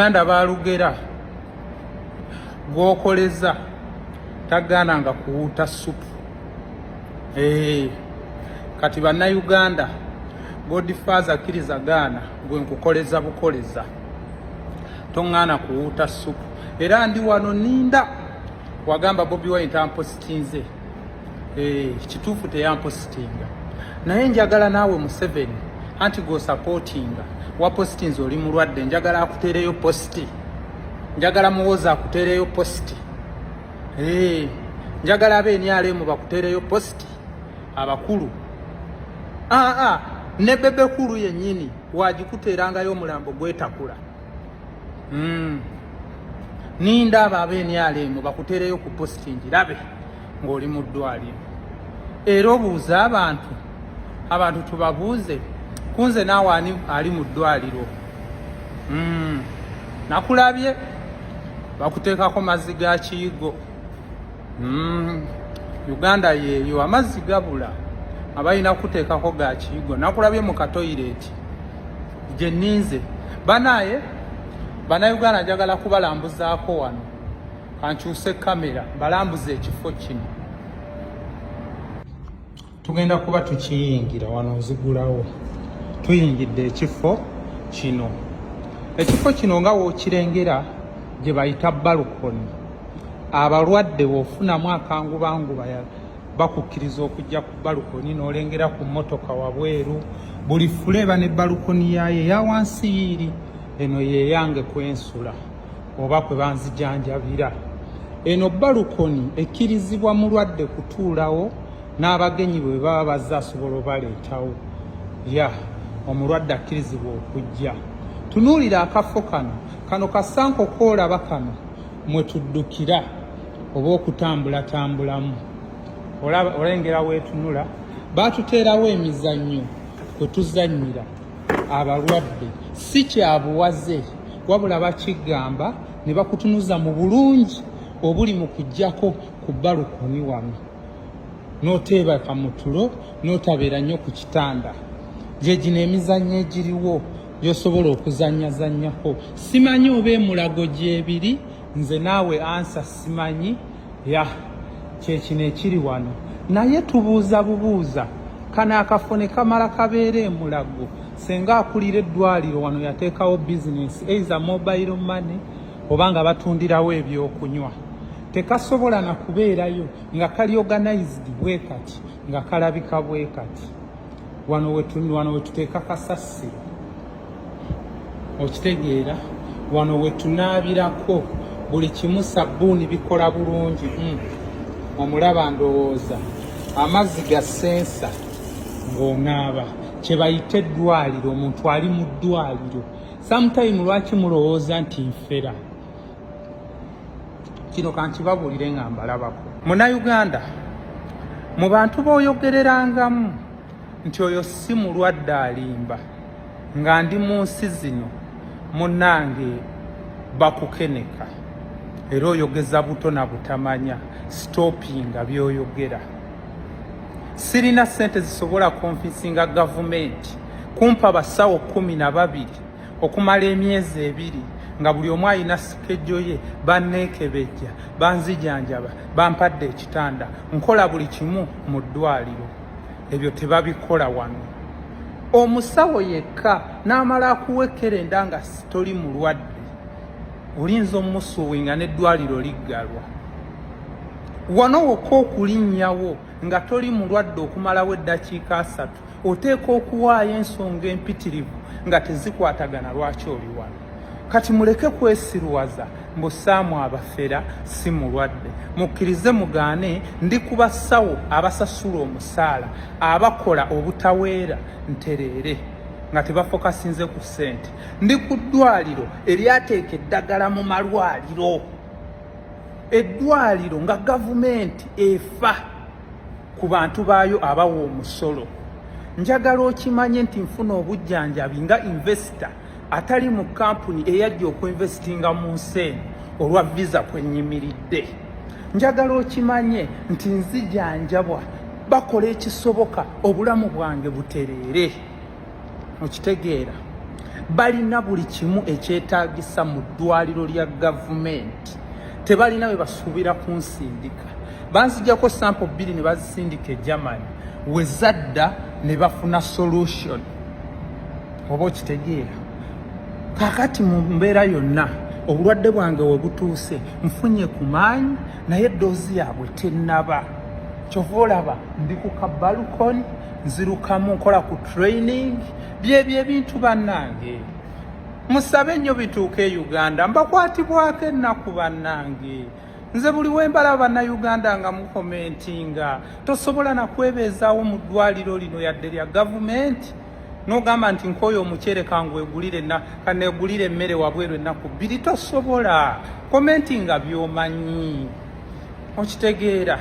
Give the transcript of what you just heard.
Uganda balugera gwokoleza tagana nga kuwuuta supu. Kati bannayuganda Godfather akkiriza gaana gwe nkukoleza bukoleza toŋŋaana kuwuuta supu. Era ndi wano ninda wagamba Bobi Wine tampositinze. Kituufu teyampositinga, naye njagala naawe Museveni anti go supportinga wapositinze oli mulwadde, njagala akutereyo posti, njagala muwoza akutereyo posti, njagala ab'enyalemu bakutereyo posti abakulu. Ne bebe kulu yennyini wagikuterangayo omulambo gwetakula. Ninda abo ab'enyalemu bakutereyo ku posti njirabe ng'oli mu ddwaliro. Era obuuza abantu tubabuuze, kunze naawe ani ali mu ddwaliro? Nakulabye bakuteekako mazzi ga kiyigo. Uganda yeeyo amazzi gabula, abalina kuteekako ga kiyigo. Nakulabye mu katoyireti gye nninze. Bannayuganda njagala kubalambuzaako wano, kankyuse kamera balambuze ekifo kino. Tugenda kuba tukiyingira wano nzigulawo. Tuyingidde ekifo kino. Ekifo kino nga wookirengera gye bayita balukoni. Abalwadde bw'ofunamu akangubanguba bakukkiriza okujja ku balukoni n'olengera ku mmotoka wabweru. Buli fuleba ne balukoni yaayo eya wansi yiiri. Eno yeeyange kwensula oba kwe banzijanjabira. Eno balukoni ekkirizibwa mulwadde kutuulawo n'abagenyi bwe baba bazze asobola obaleetawo. Omulwadde akkirizibwa okujja. Tunuulira akafo kano kasanko koolaba kano mwe tuddukira oba okutambulatambulamu. Olengera weetunula baatuteerawo emizannyo kwe tuzannyira abalwadde. Si kyabuwaze wabula bakigamba ne bakutunuza mu bulungi obuli mu kujjako ku balukoni wano. N'oteebaka mu tulo n'otabeera nnyo ku kitanda. Gye gino emizannyo egiriwo gy'osobola okuzannyazannyako. Simanyi oba emulago gyebiri, nze naawe ansa simanyi. Kyekino ekiri wano. Naye tubuuza bubuuza, kano akafo ne kamala kabeera emulago. Senga akulira eddwaliro wano yateekawo bizinesi either mobile money oba nga batundirawo ebyokunywa. Tekasobola na kubeerayo nga kali organized bwe kati, nga kalabika bwe kati. Wano wetuteeka kasasiro, okitegeera. Wano wetunaabirako buli kimu sabbuuni bikola bulungi. Omulaba ndowooza amazzi ga sensa ng'onaaba. Kye bayita eddwaliro, omuntu ali mu ddwaliro. Sometime lwaki mulowooza nti nfera? Kino kankibabuulire nga mbalabako. Munnayuganda, mu bantu b'oyogererangamu nti oyo si mulwadde alimba, nga ndi mu nsi zino munnange bakukeneka era oyogeza buto na butamanya. Stopinga by'oyogera. Sirina ssente zisobola konfinsinga gavumenti kumpa basawo 12 okumala emyezi 2 nga buli omu alina sikejo ye, banneekebejja, banzijanjaba, bampadde ekitanda, nkola buli kimu mu ddwaliro. Ebyo tebabikola wano. Omusawo yekka n'amala akuwekerenda nga toli mulwadde, olinza omusuuwinga n'eddwaliro liggalwa. Wano wokka okulinnyawo nga toli mulwadde okumalawo eddakiika 3, oteeka okuwaayo ensonga empitirivu nga tezikwatagana lwaki oli wano. Kati muleke kwesirwaza mbusaamu abafera si mulwadde. Mukkirize mugaane ndi ku basawo abasasula omusaala, abakola obutaweera ntereere nga tebafokasinze ku ssente. Ndi ku ddwaliro eryateeka eddagala mu malwaliro. Eddwaliro nga gavumenti efa ku bantu baayo abawa omusolo. Njagala okimanye nti nfuna obujjanjabi nga investor atali mu kampuni eyajja okuinvestinga mu nsi eno olwa visa kwennyimiridde. Njagala okimanye nti nzijanjabwa, bakola ekisoboka obulamu bwange butereere. Okitegeera. balina buli kimu ekyetaagisa mu ddwaliro lya gavumenti. Tebalina bwe basuubira kunsindika. Banzijjako sample 2 ne bazisindika e Germany. We zadda ne bafuna solution. Oba okitegeera. Kakati mu mbeera yonna obulwadde bwange we butuuse nfunye ku maanyi naye eddoozi yaabwe tennaba. Kyova olaba ndi ku kabalukoni nzirukamu nkola ku training byebyo ebintu bannange. Musabe nnyo bituuke e Uganda mbakwatibwako ennaku bannange. Nze buli we mbalaba bannayuganda nga mukomentinga tosobola na kwebeezaawo mu ddwaliro lino yadde lya gavumenti. N'ogamba nti nkoyo omuceere kaneegulire emmere wabweru ennaku 2 tosobola. Komenti nga by'omanyi. Okitegeera.